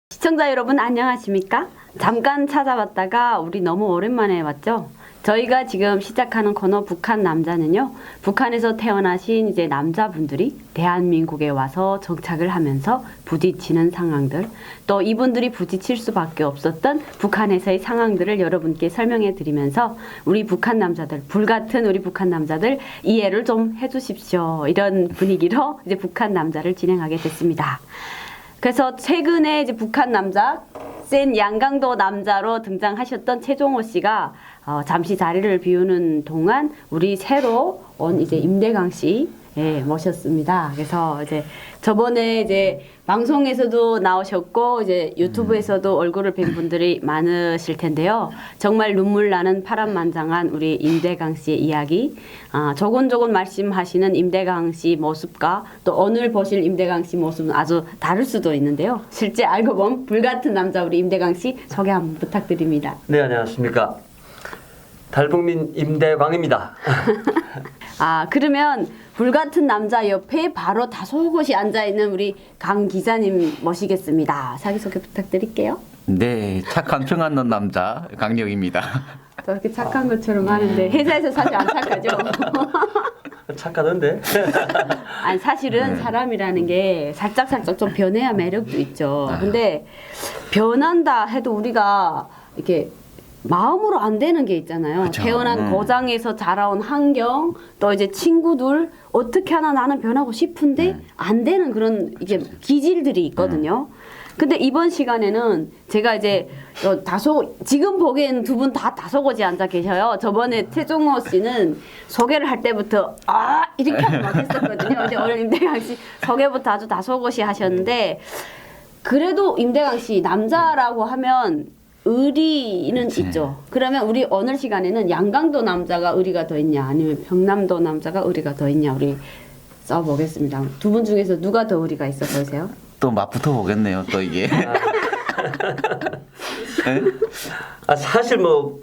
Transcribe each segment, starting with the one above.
시청자 여러분 안녕하십니까? 잠깐 찾아봤다가 우리 너무 오랜만에 왔죠? 저희가 지금 시작하는 코너 북한 남자는요, 북한에서 태어나신 이제 남자분들이 대한민국에 와서 정착을 하면서 부딪히는 상황들, 또 이분들이 부딪힐 수밖에 없었던 북한에서의 상황들을 여러분께 설명해 드리면서 우리 북한 남자들, 불같은 우리 북한 남자들 이해를 좀 해주십시오. 이런 분위기로 이제 북한 남자를 진행하게 됐습니다. 그래서 최근에 이제 북한 남자, 센 양강도 남자로 등장하셨던 최종호 씨가 잠시 자리를 비우는 동안 우리 새로 온 이제 임대강 씨 모셨습니다. 그래서 이제 저번에 이제 방송에서도 나오셨고 이제 유튜브에서도 얼굴을 뵌 분들이 많으실 텐데요. 정말 눈물 나는 파란만장한 우리 임대강 씨의 이야기, 조곤조곤 말씀하시는 임대강 씨 모습과 또 오늘 보실 임대강 씨 모습은 아주 다를 수도 있는데요. 실제 알고 보면 불같은 남자 우리 임대강 씨 소개 한번 부탁드립니다. 네, 안녕하십니까. 달북민 임대광입니다. 그러면 불같은 남자 옆에 바로 다소곳이 앉아있는 우리 강 기자님 모시겠습니다. 자기소개 부탁드릴게요. 네, 착한 평안한 남자 강력입니다. 저렇게 착한 것처럼 하는데 회사에서 사실 안 착하죠? 착하던데? 아니 사실은 사람이라는 게 살짝살짝 좀 변해야 매력도 있죠. 근데 변한다 해도 우리가 이렇게 마음으로 안 되는 게 있잖아요. 그쵸. 태어난 고장에서 자라온 환경, 또 이제 친구들 어떻게 하나 나는 변하고 싶은데 안 되는 그런 이제 기질들이 있거든요. 근데 이번 시간에는 제가 이제 지금 보기엔 두 분 다 다소곳이 앉아 계셔요. 저번에 최종호 씨는 소개를 할 때부터 이렇게 하고 막 했었거든요. 근데 오늘 임대강 씨 소개부터 아주 다소곳이 하셨는데, 그래도 임대강 씨 남자라고 하면 의리는 그치. 있죠. 그러면 우리 오늘 시간에는 양강도 남자가 의리가 더 있냐, 아니면 평남도 남자가 의리가 더 있냐, 우리 써보겠습니다. 두 분 중에서 누가 더 의리가 있어 보이세요? 또 맞붙어 보겠네요, 또 이게. 네? 사실 뭐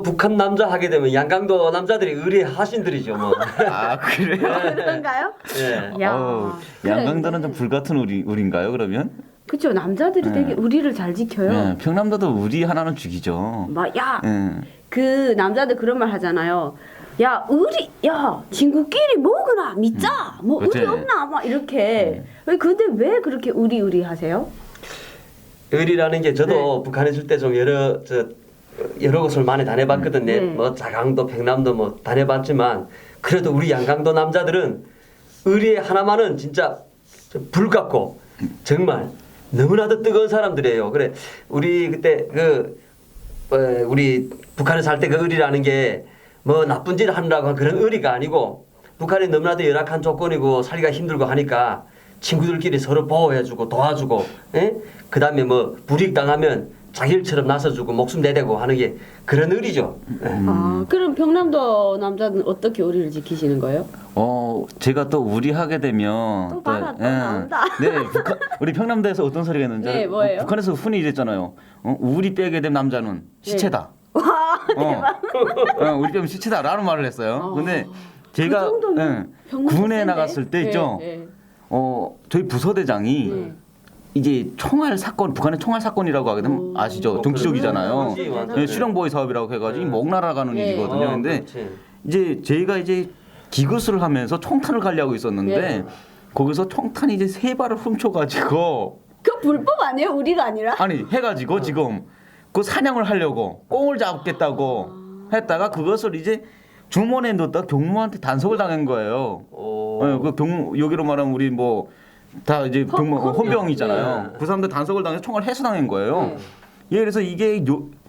북한 남자 하게 되면 양강도 남자들이 의리하신들이죠, 뭐. 그래요? 그런가요? 예. 야, 양강도는 좀 불같은 우리인가요, 그러면? 그렇죠. 남자들이 되게 의리를 잘 지켜요. 네, 평남도도 우리 하나는 죽이죠. 그 남자들 그런 말 하잖아요. 야, 친구끼리 뭐구나 믿자. 뭐 그치. 의리 없나 막 이렇게. 근데 왜 그렇게 의리 하세요? 의리라는 게 저도 북한에 있을 때 좀 여러 곳을 많이 다녀봤거든요. 네. 뭐 자강도, 평남도 뭐 다녀봤지만 그래도 우리 양강도 남자들은 의리 하나만은 진짜 불 같고 정말 너무나도 뜨거운 사람들이에요. 그래 우리 그때 우리 북한에 살 때 그 의리라는 게 뭐 나쁜 짓 하느라고 한 그런 의리가 아니고, 북한이 너무나도 열악한 조건이고 살기가 힘들고 하니까 친구들끼리 서로 보호해주고 도와주고, 그 다음에 뭐 불이익 당하면 자기 일처럼 나서주고 목숨 내대고 하는 게 그런 의리죠. 그럼 평남도 남자는 어떻게 의리를 지키시는 거예요? 제가 또 우리하게 되면 또 봐라, 또 나온다. 네, 우리 평남도에서 어떤 소리가 있는지 네, 뭐예요? 북한에서 흔히 이랬잖아요. 우리 빼게 된 남자는 시체다. 와, 대박. 우리 빼면 시체다라는 말을 했어요. 근데 제가 그 정도면 병문안 군에 센데? 나갔을 때 있죠. 네. 저희 부서대장이 이제 총알 사건, 북한의 총알 사건이라고 하게 되면 아시죠? 정치적이잖아요. 그렇지, 맞아요. 네, 실형보호 사업이라고 해가지고 목 날아가는 일이거든요. 근데 그렇지. 이제 저희가 이제 기굿을 하면서 총탄을 관리하고 있었는데 거기서 총탄이 이제 3발을 훔쳐가지고 그 불법 아니에요? 의리가 아니라? 해가지고 지금 그 사냥을 하려고 꽁을 잡겠다고 했다가 그것을 이제 주머니에 넣었다 경무한테 단속을 당한 거예요. 여기로 말하면 우리 뭐 다 이제 헌병이잖아요. 그 사람들 단속을 당해서 총알 해소당한 거예요. 그래서 이게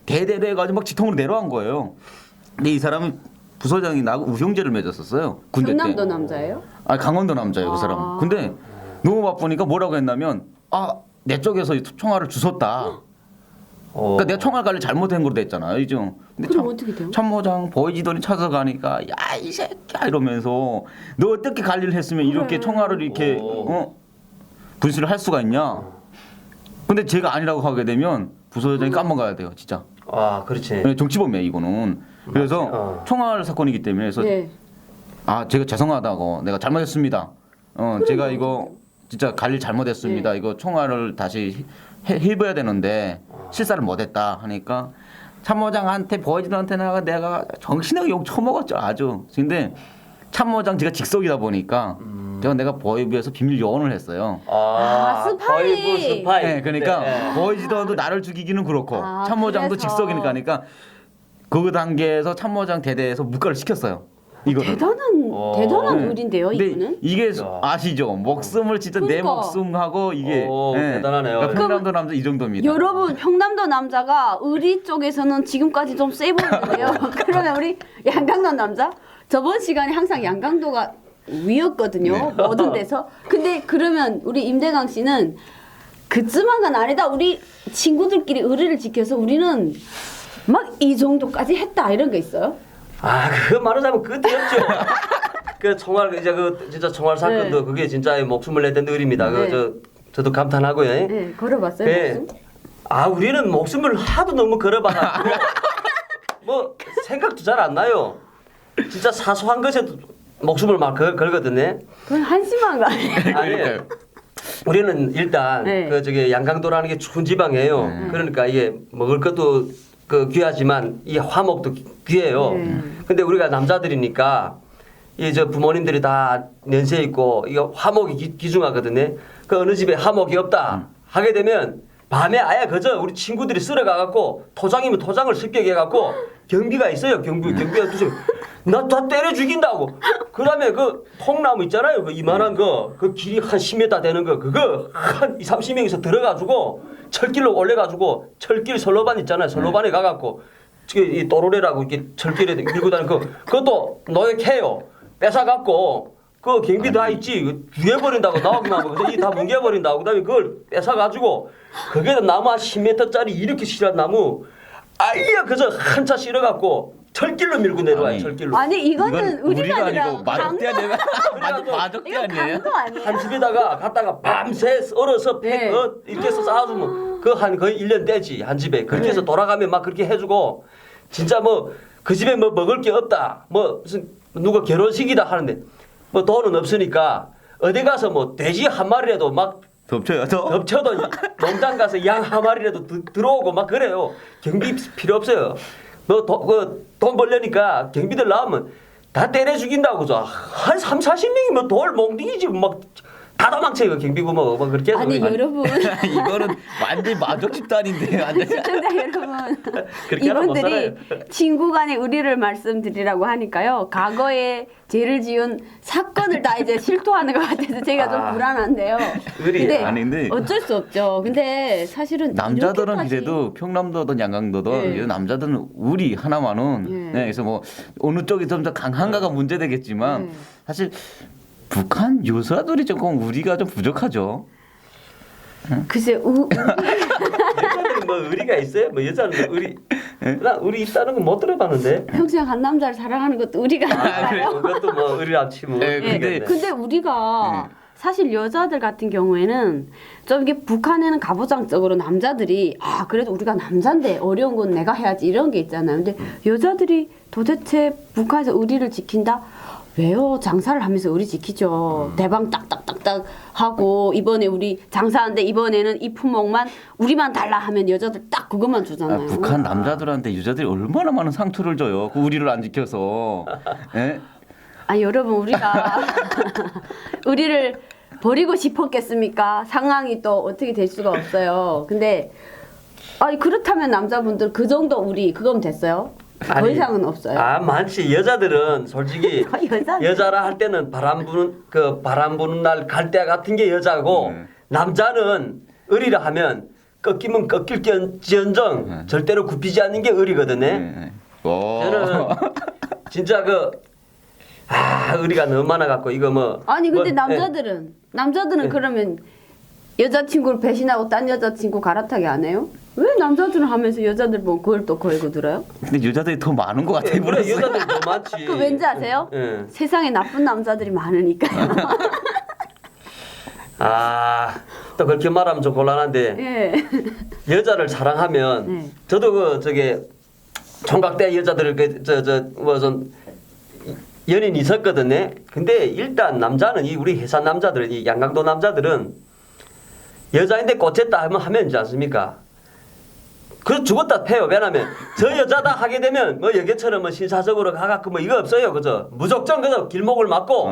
대대대 해가지고 막 지통으로 내려간 거예요. 근데 이 사람은 부서장이 나하고 우형제를 맺었었어요. 군대 때. 경남도 남자예요? 강원도 남자예요, 그 사람. 근데 너무 바쁘니까 뭐라고 했냐면 내 쪽에서 총알을 주웠다. 그러니까 내가 총알 관리 잘못한 걸로 됐잖아요, 이제. 근데 그럼 어떻게 돼요? 참모장 보이지더니 찾아가니까 야 이 새끼야 이러면서 너 어떻게 관리를 했으면 이렇게 총알을 이렇게 분실을 할 수가 있냐? 근데 제가 아니라고 하게 되면 부서장이 까먹어야 돼요, 진짜. 그렇지. 네, 정치범이에요, 이거는. 그래서 총알 사건이기 때문에 그래서 제가 죄송하다고 내가 잘못했습니다. 제가 이거 진짜 관리 잘못했습니다. 이거 총알을 다시 해봐야 되는데 실사를 못했다 하니까 참모장한테 보이지한테 내가 정신하게 욕 처먹었죠 아주. 근데 참모장 제가 직속이다 보니까 내가 보이부에서 비밀 요원을 했어요. 스파이. 보이부 스파이. 네, 그러니까 네. 보이지도 나를 죽이기는 그렇고 아, 참모장도 그래서. 직속이니까 그러니까 그 단계에서 참모장 대대에서 무과를 시켰어요. 이거를. 대단한 네. 의리인데요, 근데 이거는. 이게 야. 아시죠? 목숨을 진짜 내 그러니까. 목숨하고 이게 오, 대단하네요. 그러니까 평남도 남자 이 정도입니다. 여러분 평남도 남자가 의리 쪽에서는 지금까지 좀 세 보이는데요. 그러면 우리 양강도 남자 저번 시간에 항상 양강도가 위였거든요. 네. 모든 데서. 근데 그러면 우리 임대강 씨는 그쯤한 건 아니다. 우리 친구들끼리 의리를 지켜서 우리는 막 이 정도까지 했다 이런 게 있어요? 그거 말하자면 끝이 없죠. 그 총알 이제 그 진짜 총알 사건도 네. 그게 진짜 목숨을 냈던 의리입니다. 네. 저도 감탄하고요. 네, 걸어봤어요. 네. 목숨? 우리는 목숨을 하도 너무 걸어봐가 뭐 생각도 잘 안 나요. 진짜 사소한 것에도 목숨을 막 걸거든요. 그건 한심한 거 아니에요? 아니, 우리는 일단 네. 그 저기 양강도라는 게 추운 지방이에요. 그러니까 이게 먹을 것도 그 귀하지만 이 화목도 귀해요. 네. 근데 우리가 남자들이니까 이 저 부모님들이 다 연세 있고 이거 화목이 귀중하거든요. 그 어느 집에 화목이 없다 하게 되면 밤에 아예 그저 우리 친구들이 쓸어가 갖고 토장이면 토장을 습격해 갖고 경비가 있어요. 경비가 두서 나 다 때려 죽인다고. 그다음에 그 통나무 있잖아요. 그 이만한 거 그 길이 한 10m 되는 거 그거 한 2, 30명이서 들어가지고 철길로 올려가지고 철길 선로반 있잖아요. 선로반에 가갖고 이 또로레라고 이렇게 철길에 밀고 다니는 그것도 노획해요. 뺏어갖고 그 경비 다 있지 죽여버린다고 나오기만 하고 이다 뭉개버린다고 그다음에 그걸 뺏어가지고 거기에다 나무 한 10m짜리 이렇게 실한 나무 아이야 그저 한차 실어갖고 철길로 밀고 내려와요. 아니. 철길로. 아니 이거는 이건 의리가 아니라 아니고 마적대 강도. 아니에요? 마적대 이거 아니에요? 강도 아니에요? 한 집에다가 갔다가 밤새 썰어서 네. 이렇게 해서 쌓아주면 그 한 거의 1년 떼지 한 집에 그렇게 해서 돌아가면 막 그렇게 해주고 진짜 뭐 그 집에 뭐 먹을 게 없다 뭐 무슨 누가 결혼식이다 하는데 뭐 돈은 없으니까 어디 가서 뭐 돼지 한 마리라도 막 덮쳐요. 덮쳐도 농장 가서 양 한 마리라도 들어오고 막 그래요. 경비 필요 없어요. 뭐 돈 벌려니까 경비들 나오면 다 때려 죽인다고 한 3, 40명이면 돌 몽둥이지 막 다 도망쳐요. 경비고 뭐 그렇게 해서 아니 우리 여러분 이거는 완전 마적 집단인데 완전. 시청자 여러분 그렇게 하면 못 이분들이 친구 간의 의리를 말씀드리라고 하니까요. 과거에 죄를 지은 사건을 다 이제 실토하는 것 같아서 제가 좀 불안한데요. 의리. 근데 아니, 근데 어쩔 수 없죠. 근데 사실은 남자들은 이렇게까지- 그래도 평남도든 양강도든 네. 이런 남자들은 우리 하나만은 네. 네, 그래서 뭐 어느 쪽이 좀 더 강한가가 문제되겠지만 네. 사실 북한 여자들이 조금 우리가 좀 부족하죠. 글쎄 여자들이 뭐 의리가 있어요? 뭐 여자는 뭐 의리 나 의리 있다는 건 못 들어봤는데. 평생 한 남자를 사랑하는 것도 우리가 아닐까요? 그것도 뭐 의리라 치면. 네, 모르겠네. 근데 우리가 사실 여자들 같은 경우에는 좀 이게 북한에는 가부장적으로 남자들이 그래도 우리가 남잔데 어려운 건 내가 해야지 이런 게 있잖아요. 근데 여자들이 도대체 북한에서 의리를 지킨다? 왜요? 장사를 하면서 의리 지키죠. 대방 딱딱딱딱 하고 이번에 우리 장사하는데 이번에는 이 품목만 우리만 달라 하면 여자들 딱 그것만 주잖아요. 북한 남자들한테 여자들이 얼마나 많은 상투를 줘요. 그 우리를 안 지켜서. 예? 아니 여러분 우리가 의리를 버리고 싶었겠습니까? 상황이 또 어떻게 될 수가 없어요. 근데 그렇다면 남자분들 그 정도 우리 그건 됐어요? 더 아니, 이상은 없어요. 많지. 여자들은 솔직히 여자 여자라 할 때는 바람 부는 날 갈 때 같은 게 여자고 남자는 의리라 하면 꺾이면 꺾일지언정 절대로 굽히지 않는 게 의리거든요. 네. 오. 저는 진짜 의리가 너무 많아 갖고 이거 뭐 아니 근데 뭐, 남자들은 네. 그러면 여자친구를 배신하고 딴 여자친구 갈아타기 안 해요? 왜 남자들은 하면서 여자들 뭐 그걸 또 걸고 들어요? 근데 여자들이 더 많은 것 같아요. 그래 벌써. 여자들 더 많지. 그 왠지 아세요? 예. 세상에 나쁜 남자들이 많으니까요. 또 그렇게 말하면 좀 곤란한데 예. 여자를 사랑하면 저도 총각 때 여자들을 뭐좀 연인이 있었거든요. 근데 일단 남자는 이 우리 해산 남자들, 이 양강도 남자들은 여자인데 꽂혔다 하면 이지 않습니까? 그 죽었다 패요. 왜냐면 저 여자다 하게 되면 뭐 여기처럼 뭐 신사적으로 가갖고 뭐 이거 없어요. 그죠? 무조건 그저 길목을 막고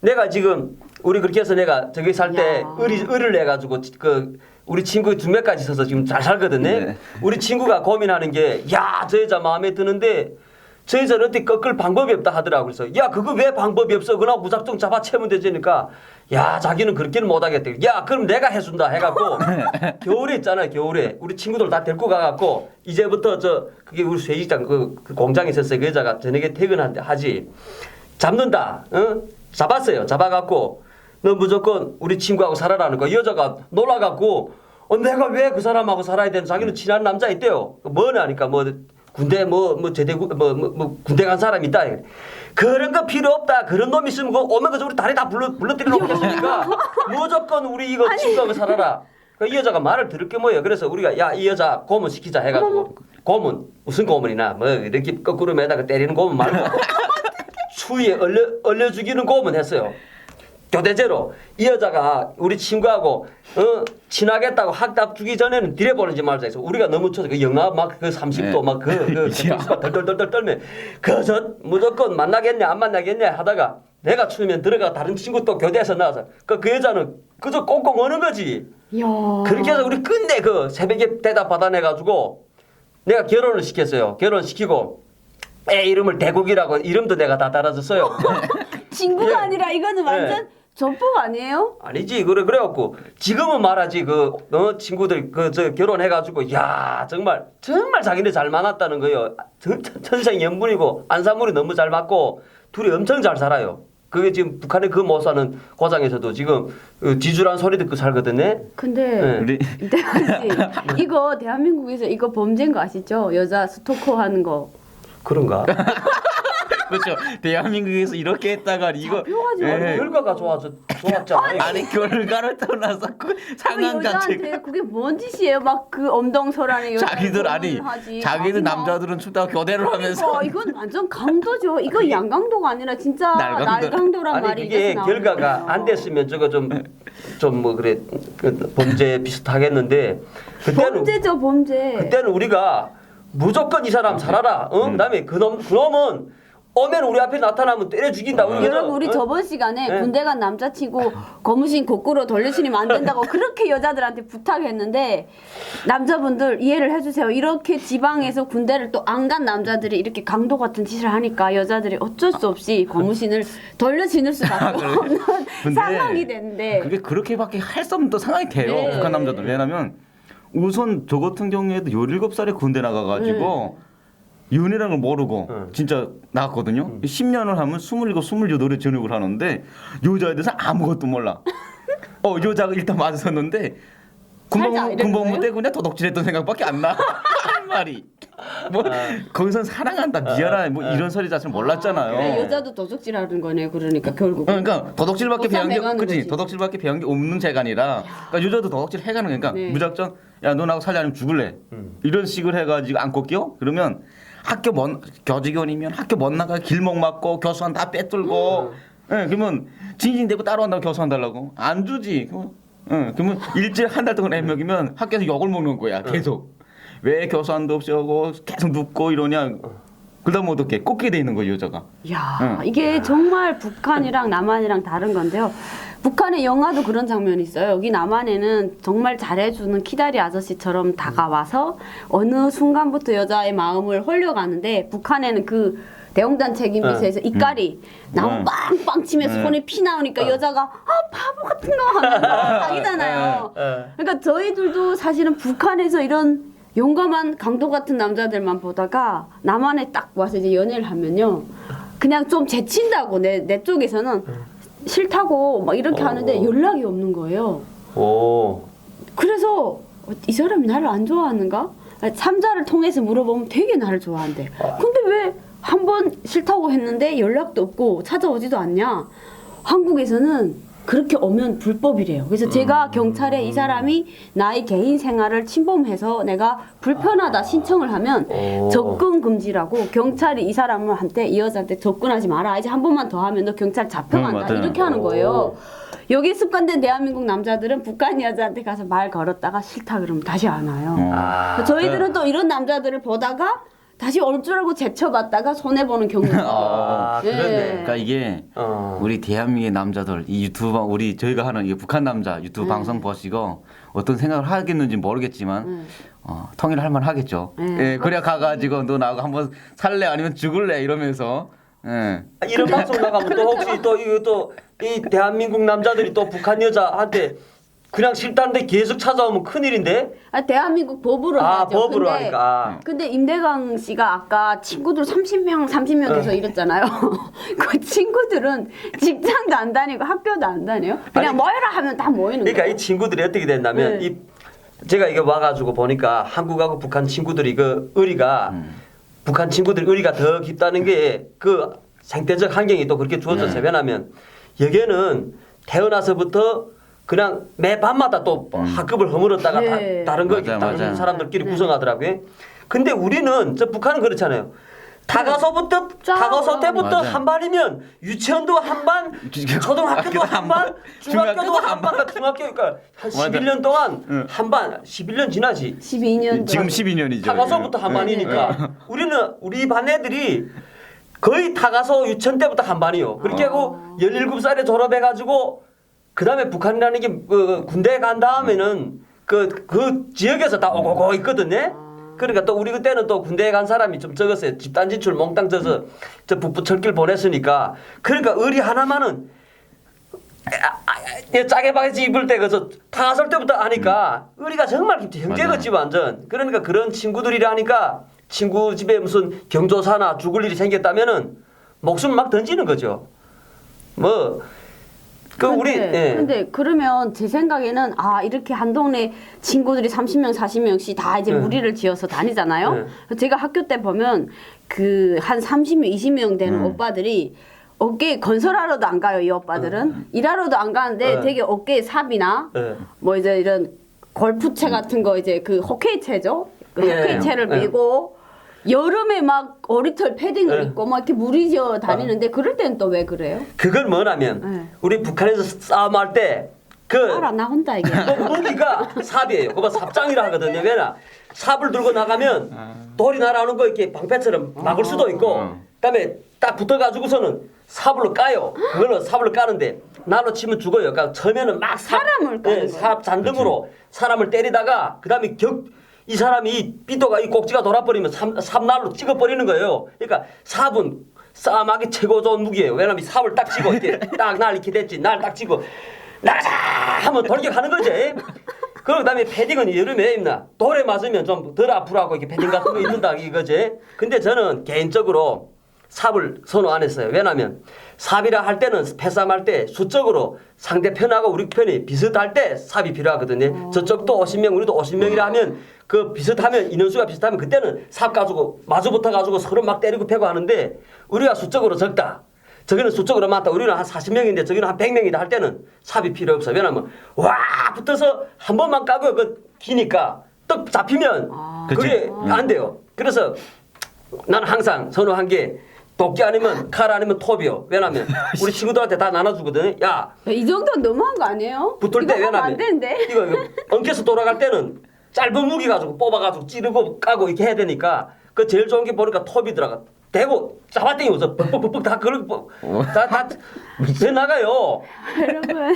내가 지금 우리 그렇게 해서 내가 저기 살 때 야. 을을 내 가지고 그 우리 친구 2명까지 있어서 지금 잘 살거든요. 네. 우리 친구가 고민하는 게 야, 저 여자 마음에 드는데 저 여자는 어떻게 꺾을 방법이 없다 하더라고. 그래서 야, 그거 왜 방법이 없어? 그나 무작정 잡아채면 되지니까 야, 자기는 그렇게는 못 하겠대. 야, 그럼 내가 해준다 해갖고 겨울에 있잖아요. 겨울에 우리 친구들 다 데리고 가갖고 이제부터 저 그게 우리 쇠직장 그 공장에 있었어요. 그 여자가 저녁에 퇴근하지 잡는다. 응? 잡았어요. 잡아갖고 너 무조건 우리 친구하고 살아라는 거. 이 여자가 놀라갖고 내가 왜 그 사람하고 살아야 되는 자기는 친한 남자 있대요. 뭐냐니까 뭐 군대 뭐 제대구 뭐 군대 간 사람 있다. 그런 거 필요 없다. 그런 놈 있으면 그 오면 그저 우리 다리 다 불러뜨려 놓겠으니까 무조건 우리 이거 친구하고 살아라. 이 여자가 말을 들을 게 뭐예요. 그래서 우리가 야, 이 여자 고문 시키자 해가지고 고문 무슨 고문이나 뭐 이렇게 거꾸로 매다가 때리는 고문 말고 추위에 얼려 죽이는 고문 했어요. 교대제로 이 여자가 우리 친구하고 친하겠다고 학답 주기 전에는 들여보는지 말자 해서 우리가 너무 쳐서 그 영하 막 그 30도 막 그 덜덜덜 떨면 그저 무조건 만나겠냐 안 만나겠냐 하다가 내가 추우면 들어가 다른 친구 또 교대에서 나와서 그 여자는 그저 꽁꽁 어는 거지. 야. 그렇게 해서 우리 끝내 그 새벽에 대답 받아내가지고 내가 결혼을 시켰어요. 결혼시키고 애 이름을 대국이라고 이름도 내가 다 달아줬어요. 친구가 예. 아니라 이거는 완전 전폭 아니에요? 아니지 그래갖고 지금은 말하지 그 친구들 그 저 결혼해가지고 야 정말 자기네 잘 만났다는 거요. 천생연분이고 안산물이 너무 잘 맞고 둘이 엄청 잘 살아요. 그게 지금 북한의 그 못 사는 고장에서도 지금 지주란 소리 듣고 살거든요. 근데 네. 우리 대한씨 이거 대한민국에서 이거 범죄인 거 아시죠? 여자 스토커 하는 거. 그런가? 그렇죠. 대한민국에서 이렇게 했다가 이거 잡혀가지고. 결과가 좋았잖아요. 아니 결과를 떠나서 그 그 상황 여자한테 자체가 그게 뭔 짓이에요? 막 그 엄동설안에 여자 자기들 아니 자기들 남자들은 춥다고 교대를 하면서 이건 완전 강도죠. 이거 양강도가 아니라 진짜 날강도. 날강도란 아니 말이 그게 있어서 결과가 나오는 안 됐으면 저거 좀 뭐 그래 그 범죄 비슷하겠는데 그때는 범죄죠 범죄. 그때는 우리가 무조건 이 사람 살아라. 그다음에 그놈은 오면 우리 앞에 나타나면 때려 죽인다. 여러분 우리 저번 시간에 네. 군대 간 남자친구 고무신 거꾸로 돌려치면 안 된다고 그렇게 여자들한테 부탁했는데 남자분들 이해를 해주세요. 이렇게 지방에서 군대를 또 안 간 남자들이 이렇게 강도 같은 짓을 하니까 여자들이 어쩔 수 없이 고무신을 돌려 신을 수밖에 없는 근데 상황이 되는데 그게 그렇게밖에 할 수 없는 또 상황이 돼요. 네. 북한 남자들. 왜냐면 우선 저 같은 경우에도 17살에 군대 나가가지고 연애라는 걸 모르고 진짜 나갔거든요. 10년을 하면 27, 28에 전역을 하는데 여자에 대해서 아무것도 몰라. 여자가 일단 맞았었는데 살자, 이러는 군복무 거예요? 때 그냥 도덕질했던 생각밖에 안 나. 할 말이. 뭐 거기선 사랑한다 미안해 뭐 이런 소리 자체는 몰랐잖아요. 그래, 여자도 도둑질하는 거네. 그러니까 결국 그러니까 도덕질밖에 배운 게 못해가는 그지 거지. 도덕질밖에 배운 게 없는 재간이라 그러니까 여자도 도덕질 해가는 거니까 네. 무작정 야 너 나하고 살려 아니면 죽을래 이런 식으로 해가지고 안 꺾여 그러면 학교 교직원이면 학교 못 나가 길목 막고 교수한 다 빼뚫고 그러면 징징대고 따라온다고 교수한 달라고 안 주지 그러면 일주일 한 달 동안 애먹이면 학교에서 욕을 먹는 거야 계속 왜 교수한도 없이 하고 계속 눕고 이러냐 그러다 어떻게 꺾게 돼 있는 거예요 여자가. 야 이게 정말 북한이랑 남한이랑 다른 건데요. 북한의 영화도 그런 장면이 있어요. 여기 남한에는 정말 잘해주는 키다리 아저씨처럼 다가와서 어느 순간부터 여자의 마음을 홀려가는데 북한에는 그 대홍단 책임비서에서 이까리 나무 빵빵 치면서 손에 피 나오니까 여자가 바보 같은 거 하면서 자기잖아요. 그러니까 저희들도 사실은 북한에서 이런 용감한 강도 같은 남자들만 보다가 남한에 딱 와서 이제 연애를 하면요. 그냥 좀 제친다고 내 쪽에서는 싫다고 막 이렇게 하는데 연락이 없는 거예요. 그래서 이 사람이 나를 안 좋아하는가? 삼자를 통해서 물어보면 되게 나를 좋아한대. 근데 왜 한 번 싫다고 했는데 연락도 없고 찾아오지도 않냐? 한국에서는 그렇게 오면 불법이래요. 그래서 제가 경찰에 이 사람이 나의 개인 생활을 침범해서 내가 불편하다 신청을 하면 접근 금지라고 경찰이 이 사람한테 이 여자한테 접근하지 마라. 이제 한 번만 더 하면 너 경찰 잡혀간다. 맞아요. 이렇게 하는 거예요. 여기 습관된 대한민국 남자들은 북한 여자한테 가서 말 걸었다가 싫다 그러면 다시 안 와요. 아, 저희들은 또 이런 남자들을 보다가 다시 올 줄 알고 제쳐봤다가 손해보는 경우가 아, 있어요. 그렇네. 그러니까 이게 어. 우리 대한민국의 남자들 이 유튜브 우리 저희가 하는 이 북한 남자 유튜브 방송 보시고 어떤 생각을 하겠는지 모르겠지만 통일할 만 하겠죠. 예, 그래야 가가지고 너 나하고 한번 살래 아니면 죽을래 이러면서 예. 이런 방송 나가면 또 혹시 또 이거 또 이 대한민국 남자들이 또 북한 여자한테 그냥 싫다는데 계속 찾아오면 큰일인데? 대한민국 법으로 해야죠. 법으로 근데, 하니까. 근데 임대강 씨가 아까 친구들 30명 돼서 이랬잖아요. 그 친구들은 직장도 안 다니고 학교도 안 다녀요. 그냥 아니, 모여라 하면 다 모이는 그러니까 거예요. 이 친구들이 어떻게 됐냐면 네. 이 제가 이거 와가지고 보니까 한국하고 북한 친구들이 그 의리가 북한 친구들 의리가 더 깊다는 게 그 생태적 환경이 또 그렇게 주어져서 왜냐면 여기는 태어나서부터 그냥 매 밤마다 또 학급을 허물었다가 네. 다른 거 맞아요, 다른 맞아요. 사람들끼리 구성하더라고요. 근데 우리는 저 북한은 그렇잖아요. 다가서부터 짜. 다가서 때부터 맞아요. 한 반이면 유치원도 한 반, 초등학교도 한 반, 중학교도 한 반, 중학교니까 한 맞아. 11년 동안 한 반, 11년 지나지. 12년 지금 12년이죠. 다가서부터 한 반이니까 우리는 우리 반 애들이 거의 다가서 유치원 때부터 한 반이요. 그렇게 하고 17살에 졸업해가지고 그 다음에 북한이라는 게 군대 간 다음에는 그 지역에서 다 오고고 있거든요. 그러니까 또 우리 그때는 또 군대에 간 사람이 좀 적었어요. 집단 지출 몽땅 져서 저 북부 철길 보냈으니까. 그러니까 의리 하나만은 짜게바게지 입을 때 그래서 다가설 때부터 하니까 의리가 정말 깊지. 형제같이 완전. 그러니까 그런 친구들이라 하니까 친구 집에 무슨 경조사나 죽을 일이 생겼다면은 목숨 막 던지는 거죠. 뭐 근데 그러면 제 생각에는 이렇게 한 동네 친구들이 30명 40명씩 다 이제 무리를 지어서 다니잖아요. 제가 학교 때 보면 그 한 30명 20명 되는 오빠들이 어깨에 건설하러도 안 가요. 이 오빠들은 일하러도 안 가는데 되게 어깨에 삽이나 뭐 이제 이런 골프채 같은 거 이제 그 호케이채죠. 그 호케이채를 메고 여름에 막 어리털 패딩을 입고 막 이렇게 무리지어 다니는데 그럴 때는 또 왜 그래요? 그건 뭐냐면 우리 북한에서 싸움할 때 알아 나 혼자 얘기해. 무기가 삽이에요. 그거 삽장이라 하거든요. 왜냐 삽을 들고 나가면 돌이 날아오는 거 이렇게 방패처럼 막을 수도 있고 그다음에 딱 붙어가지고서는 삽으로 까요. 그거는 삽으로 까는데 날로 치면 죽어요. 그러니까 처음에는 막 사람을 까는 삽 잔등으로 사람을 때리다가 그다음에 이 사람이 삐또가 이 꼭지가 돌아버리면 삽날로 찍어버리는 거예요. 그러니까 삽은 싸움하기 최고 좋은 무기예요. 왜냐면 삽을 딱 치고 이렇게 딱 날 이렇게 됐지. 날 딱 치고 나가자 하면 돌격하는 거지. 그다음에 패딩은 여름에 입나 돌에 맞으면 좀 덜 아프라고 이렇게 패딩 같은 거 입는다 이거지. 근데 저는 개인적으로 삽을 선호 안 했어요. 왜냐면 삽이라 할 때는 패싸움할 때 수적으로 상대편하고 우리 편이 비슷할 때 삽이 필요하거든요. 저쪽도 50명 우리도 50명이라 하면 그 비슷하면 인원수가 비슷하면 그때는 삽 가지고 마주 붙어 가지고 서로 막 때리고 패고 하는데 우리가 수적으로 적다. 저기는 수적으로 많다. 우리는 한 40명인데 저기는 한 100명이다 할 때는 삽이 필요 없어. 왜냐면 와 붙어서 한 번만 까고 그 기니까 떡 잡히면 그게 안 돼요. 그래서 나는 항상 선호한 게 도끼 아니면 칼 아니면 톱이요. 왜냐면 우리 친구들한테 다 나눠주거든. 야, 이 정도는 너무한 거 아니에요? 붙을 때 이거 하면 안 왜냐면 되는데. 이거 엉켜서 돌아갈 때는 짧은 무기 가지고 뽑아가지고 찌르고 까고 이렇게 해야 되니까 그 제일 좋은 게 보니까 톱이더라가. 대고 잡아당기 웃어 뻑뻑뻑뻑 다 그러고 다왜 나가요? 여러분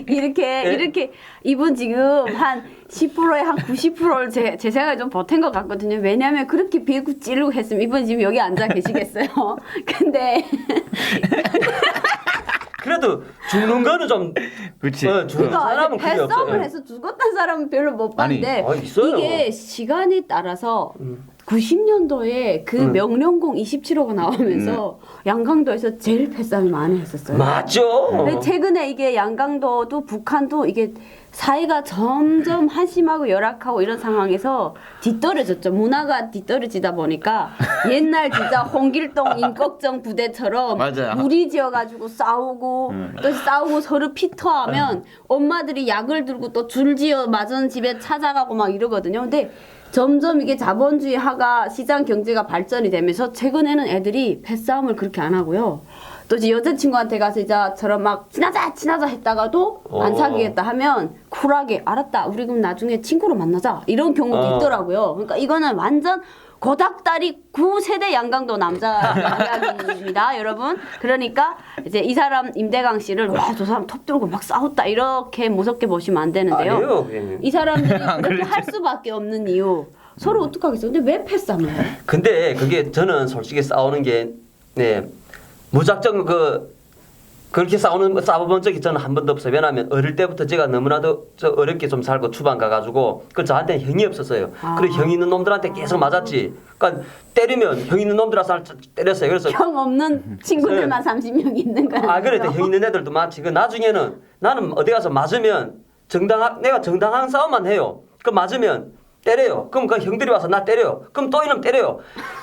이렇게 이분 지금 한 10%에 한 90%를 제 생각에 좀 버틴 것 같거든요. 왜냐하면 그렇게 비고 찌르고 했으면 이분 지금 여기 앉아 계시겠어요. 근데 그래도 죽는 거는 좀 그렇지. 죽는 그러니까 사람은 그게 패싸움을 없어요. 해서 죽었다는 사람은 별로 못 봤는데 있어요. 이게 시간에 따라서 90년도에 그 명령공 27호가 나오면서 양강도에서 제일 패싸움이 많이 했었어요. 맞죠? 근데 최근에 이게 양강도도 북한도 이게 사이가 점점 한심하고 열악하고 이런 상황에서 뒤떨어졌죠. 문화가 뒤떨어지다 보니까 옛날 진짜 홍길동 임꺽정 부대처럼 맞아요. 무리지어가지고 싸우고 또 싸우고 서로 피터하면 엄마들이 약을 들고 또 줄지어 맞은 집에 찾아가고 막 이러거든요. 근데 점점 이게 자본주의 하가 시장 경제가 발전이 되면서 최근에는 애들이 패싸움을 그렇게 안 하고요. 또 이제 여자친구한테 가서 이제처럼 막 친하자 했다가도 안 사귀겠다 하면 쿨하게 알았다 우리 그럼 나중에 친구로 만나자 이런 경우도 있더라고요. 그러니까 이거는 완전 고닥다리 9세대 양강도 남자 이야기입니다, 여러분. 그러니까 이제 이 사람 임대강 씨를 와 저 사람 톱 들고 막 싸웠다 이렇게 무섭게 보시면 안 되는데요. 아니에요. 그냥. 이 사람들이 그렇게 할 수밖에 없는 이유 서로 어떡하겠어요? 근데 왜 패싸움을 해요? 근데 그게 저는 솔직히 싸우는 게 무작정 그렇게 싸워본 적이 저는 한 번도 없어요. 왜냐하면 어릴 때부터 제가 너무나도 어렵게 좀 살고 추방 가가지고 그 저한테는 형이 없었어요. 그리고 형 있는 놈들한테 계속 맞았지. 그러니까 때리면 형 있는 놈들한테 때렸어요. 그래서 형 없는 친구들만 30명 있는 거야. 그래도 형 있는 애들도 많지. 그 나중에는 나는 어디 가서 맞으면 내가 정당한 싸움만 해요. 그 맞으면 때려요. 그럼 그 형들이 와서 나 때려요. 그럼 또 이놈 때려요.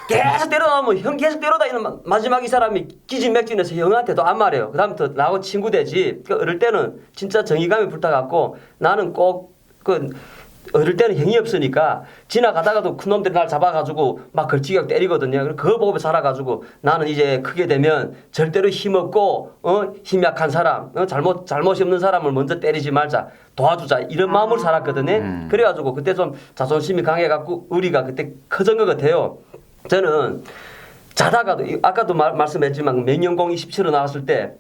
계속 때려나오면 형 계속 때려다니는 마지막 이 사람이 기진맥진해서 형한테도 안 말해요. 그다음부터 나하고 친구 되지. 그 어릴 때는 진짜 정의감이 불타갖고 나는 꼭 어릴 때는 형이 없으니까 지나가다가도 큰 놈들이 날 잡아가지고 막 걸치격 때리거든요. 그거 보고 살아가지고 나는 이제 크게 되면 절대로 힘없고 힘 약한 사람, 잘못이 없는 사람을 먼저 때리지 말자, 도와주자 이런 마음으로 살았거든요. 그래가지고 그때 좀 자존심이 강해갖고 우리가 그때 커진 것 같아요. 저는 자다가도 아까도 말씀했지만 명령공 27호 나왔을 때.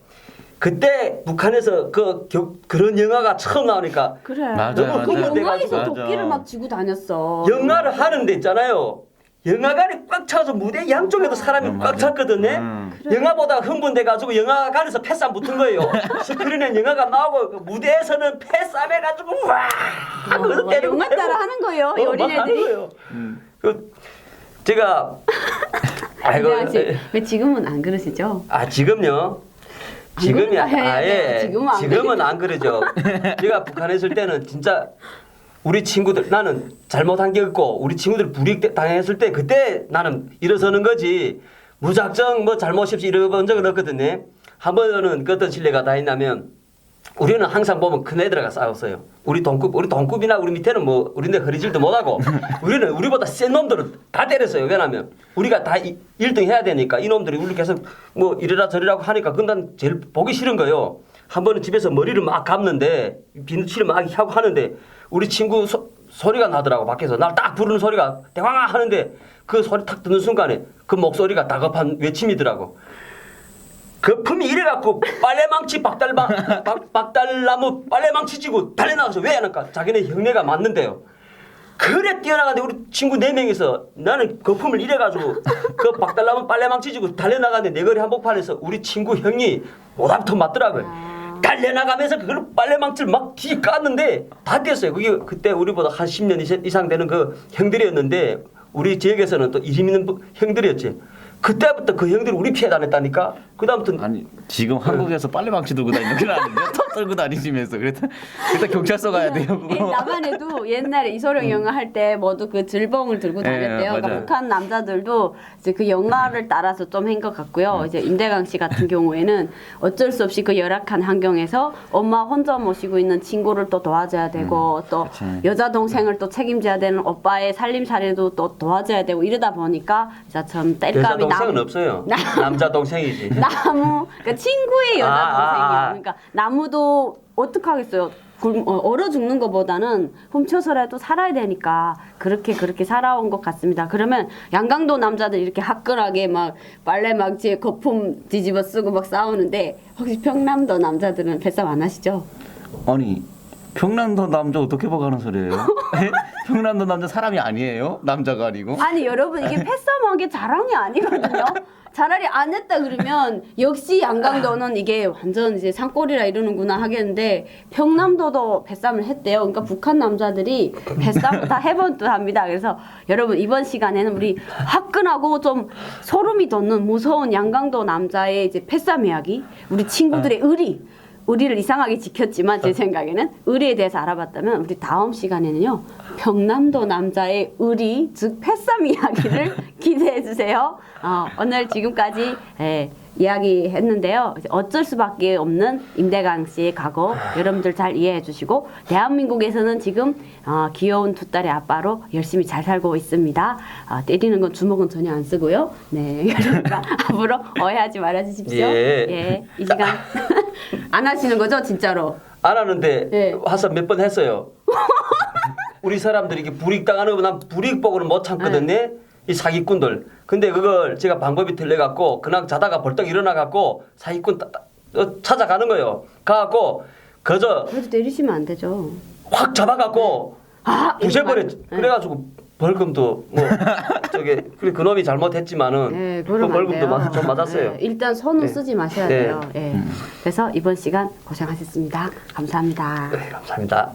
그때 북한에서 그런 영화가 처음 나오니까 그래. 맞아요, 그 맞아요. 영화에서 맞아. 도끼를 막 쥐고 다녔어. 영화를 하는데 있잖아요. 영화관이 꽉 차서 무대 양쪽에도 사람이 꽉 찼거든요. 그래. 영화보다 흥분돼가지고 영화관에서 패싸움 붙은 거예요. 스크린에 영화가 나오고 그 무대에서는 패싸움 해가지고 와. 영화 따라 하는 거예요. 이 어린애들이. 제가 왜 지금은 안 그러시죠? 지금요. 지금이 지금은 안 안 그러죠. 제가 북한에 있을 때는 진짜 우리 친구들 나는 잘못한 게 없고 우리 친구들 불이익 당했을 때 그때 나는 일어서는 거지 무작정 뭐 잘못 없이 이러본 적은 없거든요. 한 번은 어떤 실례가 다 있냐면 우리는 항상 보면 큰 애들과 싸웠어요. 우리 동급이나 우리 밑에는 뭐 우리네 허리질도 못하고 우리는 우리보다 센 놈들은 다 때렸어요. 왜냐면 우리가 다 1등 해야 되니까 이놈들이 우리 계속 뭐 이래라 저래라고 하니까 그건 난 제일 보기 싫은 거예요. 한 번은 집에서 머리를 막 감는데 비누칠을 막 하고 하는데 우리 친구 소리가 나더라고. 밖에서 날 딱 부르는 소리가 대왕아 하는데 그 소리 탁 듣는 순간에 그 목소리가 다급한 외침이더라고. 거품이 이래갖고 빨래망치 박달나무 빨래망치 쥐고 달려나가서 왜 하니까 자기네 형네가 맞는데요. 그래 뛰어나가는데 우리 친구 4명이서 나는 거품을 이래가지고 그 박달나무 빨래망치 쥐고 달려나가는데 내거리 한복판에서 우리 친구 형이 오답터 맞더라고요. 달려나가면서 그걸 빨래망치를 막 뒤에 깠는데 다 뗐어요. 그게 그때 우리보다 한 10년 이상 되는 그 형들이었는데 우리 지역에서는 또 이름 있는 형들이었지. 그때부터 그 형들이 우리 피해 다녔다니까. 그다음부터 아니 지금 한국에서 빨래망치 들고 다니는 건 아닌데 톱 들고 다니시면서 그랬다 경찰서 가야 돼요. 그거. 남한에도 옛날에 이소룡 영화 할 때 모두 그 들봉을 들고 다녔대요. 그러니까 맞아요. 북한 남자들도 이제 그 영화를 따라서 좀 한 것 같고요. 이제 임대강 씨 같은 경우에는 어쩔 수 없이 그 열악한 환경에서 엄마 혼자 모시고 있는 친구를 또 도와줘야 되고 또 그치. 여자 동생을 또 책임져야 되는 오빠의 살림살이도 또 도와줘야 되고 이러다 보니까 진짜 참 여자 땔감이 동생은 없어요. 남자 동생이지. 나무, 그러니까 친구의 여자 동생이요. 그러니까 나무도 어떡하겠어요. 얼어 죽는 것보다는 훔쳐서라도 살아야 되니까 그렇게 살아온 것 같습니다. 그러면 양강도 남자들 이렇게 화끈하게 막 빨래망치에 거품 뒤집어 쓰고 막 싸우는데 혹시 평남도 남자들은 패싸움 안 하시죠? 아니 평남도 남자 어떻게 봐가는 소리예요? 평남도 남자 사람이 아니에요? 남자가 아니고? 아니 여러분 이게 패싸움 너무한 게 자랑이 아니거든요. 차라리 안 했다 그러면 역시 양강도는 이게 완전 이제 산골이라 이러는구나 하겠는데 평남도도 뱃쌈을 했대요. 그러니까 북한 남자들이 뱃쌈을 다 해본 듯 합니다. 그래서 여러분 이번 시간에는 우리 화끈하고 좀 소름이 돋는 무서운 양강도 남자의 이제 뱃쌈 이야기, 우리 친구들의 의리를 이상하게 지켰지만 제 생각에는 의리에 대해서 알아봤다면 우리 다음 시간에는요 평남도 남자의 의리 즉 뱃쌈 이야기를 기대해 주세요. 오늘 지금까지 이야기했는데요. 이제 어쩔 수밖에 없는 임대강 씨의 각오 여러분들 잘 이해해 주시고 대한민국에서는 지금 귀여운 두 딸의 아빠로 열심히 잘 살고 있습니다. 때리는 건 주먹은 전혀 안 쓰고요. 네, 여러분과 앞으로 오해하지 말아 주십시오. 예. 이 시간 안 하시는 거죠, 진짜로? 안 하는데 예. 와서 몇 번 했어요. 우리 사람들이 이게 불이익당하는 거 난 불이익 보고는 못 참거든요. 이 사기꾼들. 근데 그걸 제가 방법이 틀려갖고 그냥 자다가 벌떡 일어나갖고 사기꾼 찾아가는 거예요. 가갖고 그저 그래도 때리시면 안 되죠. 확 잡아갖고 부셔버려. 네. 그래가지고 벌금도 뭐 저게 그 놈이 잘못했지만은 네, 그 그러면 안 벌금도 돼요. 좀 맞았어요. 네, 일단 손은 네. 쓰지 마셔야 네. 돼요. 예. 그래서 이번 시간 고생하셨습니다. 감사합니다. 네, 감사합니다.